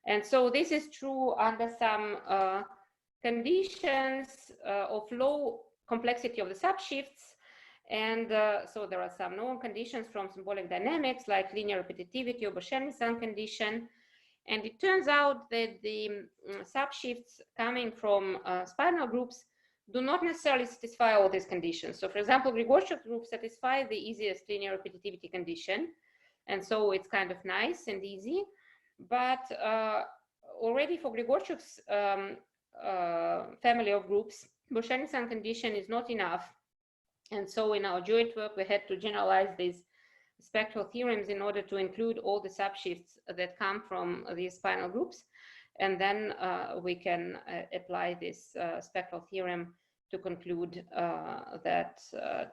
And so this is true under some conditions of low complexity of the subshifts. And so there are some known conditions from symbolic dynamics like linear repetitivity or Boucher-Nissan condition. And it turns out that the subshifts coming from spinal groups do not necessarily satisfy all these conditions. So for example, Grigorchuk groups satisfy the easiest linear repetitivity condition. And so it's kind of nice and easy. But already for Grigorchuk's family of groups, Boucher-Nissan condition is not enough. And so in our joint work, we had to generalize these spectral theorems in order to include all the subshifts that come from these spinal groups. And then we can apply this spectral theorem to conclude that,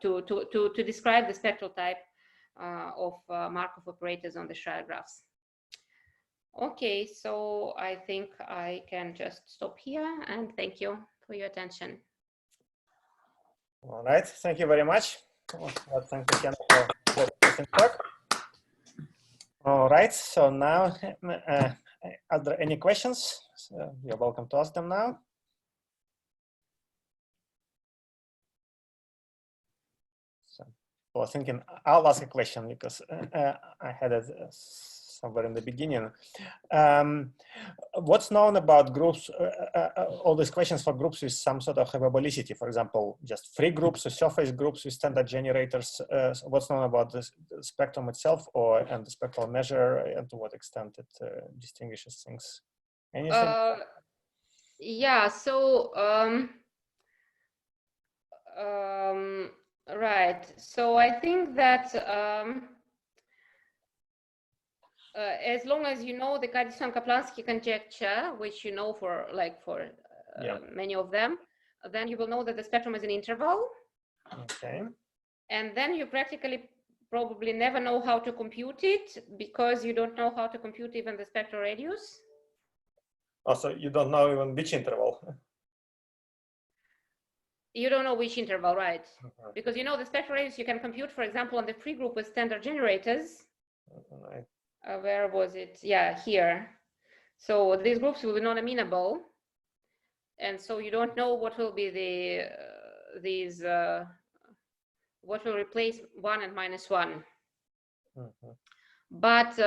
to describe the spectral type of Markov operators on the Schreier graphs. Okay, so I think I can just stop here, and thank you for your attention. All right, thank you very much. Thank you, Ken, for the interesting talk. All right, so now, are there any questions? So you're welcome to ask them now. So, I was thinking I'll ask a question because I had it somewhere in the beginning. What's known about groups, all these questions for groups with some sort of hyperbolicity, for example, just free groups or surface groups with standard generators? What's known about the spectrum itself and the spectral measure, and to what extent it distinguishes things? Anything? Yeah, so, right. So I think that as long as you know the Kadison-Kaplansky conjecture, which you know for many of them, then you will know that the spectrum is an interval. Okay. And then you practically probably never know how to compute it because you don't know how to compute even the spectral radius. Also, you don't know even which interval. You don't know which interval, right? Because you know the spectral radius you can compute, for example, on the free group with standard generators. Right. Where was it? Yeah, here. So these groups will be non-amenable, and so you don't know what will be the what will replace 1 and -1. But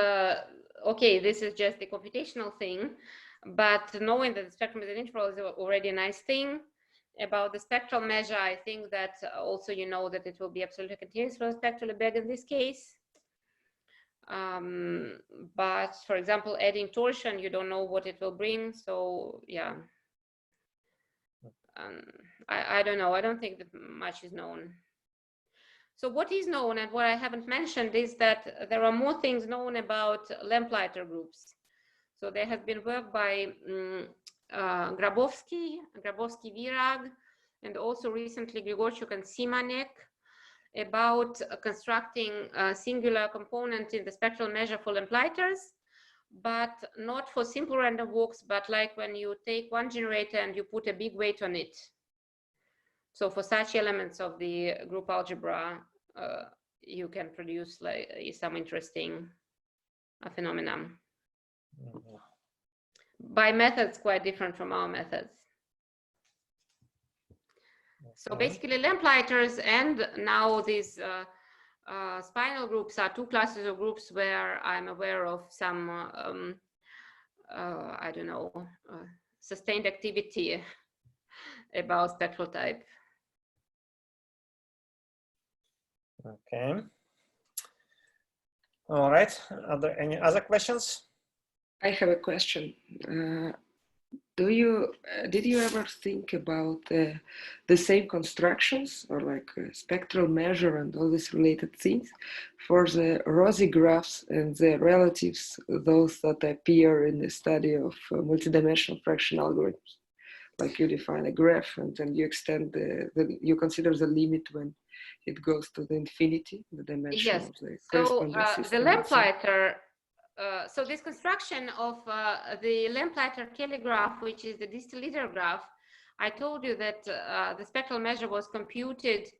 okay, this is just the computational thing. But knowing that the spectrum is an interval is already a nice thing. About the spectral measure, I think that also you know that it will be absolutely continuous for the spectral Lebesgue in this case. But for example, adding torsion, you don't know what it will bring. So yeah, I don't know. I don't think that much is known. So what is known and what I haven't mentioned is that there are more things known about lamplighter groups. So there has been work by Grabowski, Virag, and also recently Grigorchuk and Simanek about constructing a singular component in the spectral measure for lamplighters, but not for simple random walks, but like when you take one generator and you put a big weight on it. So for such elements of the group algebra, you can produce like some interesting phenomenon by methods quite different from our methods. So basically lamplighters and now these spinal groups are two classes of groups where I'm aware of some, I don't know, sustained activity about spectral type. Okay. All right. Are there any other questions? I have a question. Did you ever think about the same constructions or like spectral measure and all these related things for the Rosy graphs and the relatives, those that appear in the study of multidimensional fraction algorithms? Like you define a graph and then you extend you consider the limit when it goes to the infinity, the dimension of the corresponding system. The lamplighter. So this construction of the lamplighter Cayley graph, which is the distal leader graph, I told you that the spectral measure was computed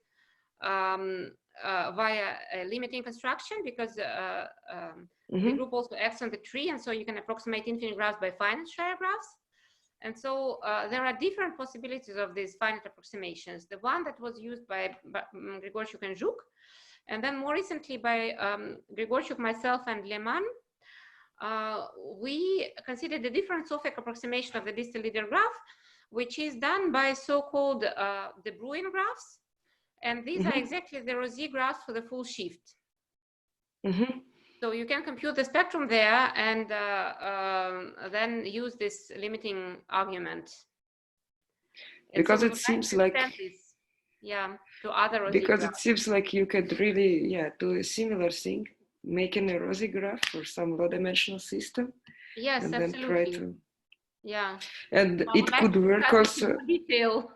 via a limiting construction because the group also acts on the tree, and so you can approximate infinite graphs by finite Schreier graphs. And so there are different possibilities of these finite approximations. The one that was used by Grigorchuk and Zhuk, and then more recently by Grigorchuk, myself, and Lehmann, we considered the different Sofek approximation of the distal leader graph, which is done by so-called De Bruijn graphs. And these are exactly the Rosy graphs for the full shift. So you can compute the spectrum there and then use this limiting argument. And because so it seems like this, yeah, to other Rosy because graphs. it seems like you could really do a similar thing, making a Rosy graph for some low-dimensional system. Yes, and absolutely. Then try to, yeah. and it could work also. Detail.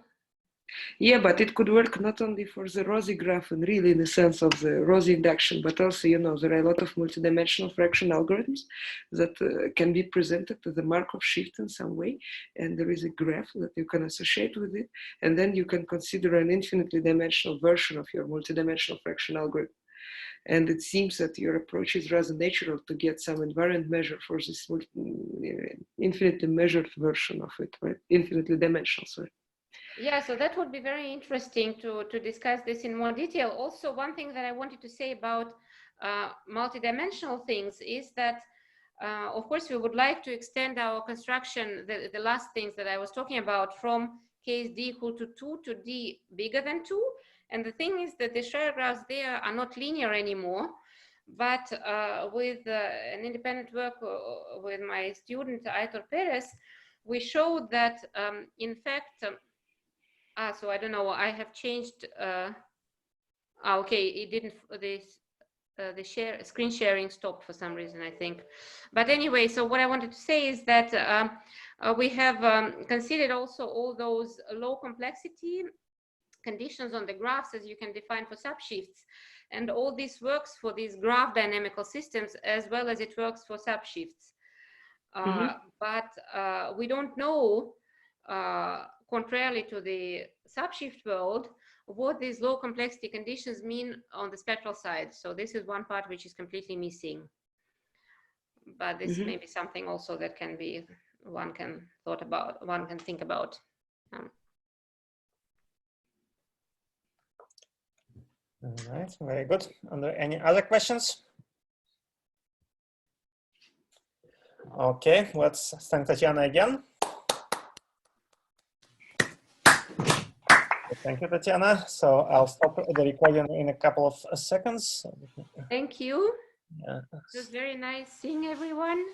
Yeah, but it could work not only for the Rosy graph and really in the sense of the Rosy induction, but also, you know, there are a lot of multidimensional fraction algorithms that can be presented to the Markov shift in some way. And there is a graph that you can associate with it. And then you can consider an infinitely dimensional version of your multidimensional fraction algorithm. And it seems that your approach is rather natural to get some invariant measure for this infinitely measured version of it, right? Infinitely dimensional, sorry. Yeah, so that would be very interesting to discuss this in more detail. Also, one thing that I wanted to say about multidimensional things is that, of course, we would like to extend our construction, the last things that I was talking about, from case d equal to 2 to d bigger than 2. And the thing is that the Schreier graphs there are not linear anymore. But with an independent work with my student, Aitor Perez, we showed that, in fact, so I don't know, I have changed, okay, it didn't, the screen sharing stopped for some reason, I think. But anyway, so what I wanted to say is that we have considered also all those low complexity conditions on the graphs as you can define for subshifts. And all this works for these graph dynamical systems as well as it works for subshifts. But we don't know, contrarily to the subshift world, what these low complexity conditions mean on the spectral side. So this is one part which is completely missing. But this may be something also that can be, one can think about. All right, very good. Are there any other questions? Okay, let's thank Tatiana again. Thank you, Tatiana. So I'll stop the recording in a couple of seconds. Thank you. Yeah. It was very nice seeing everyone.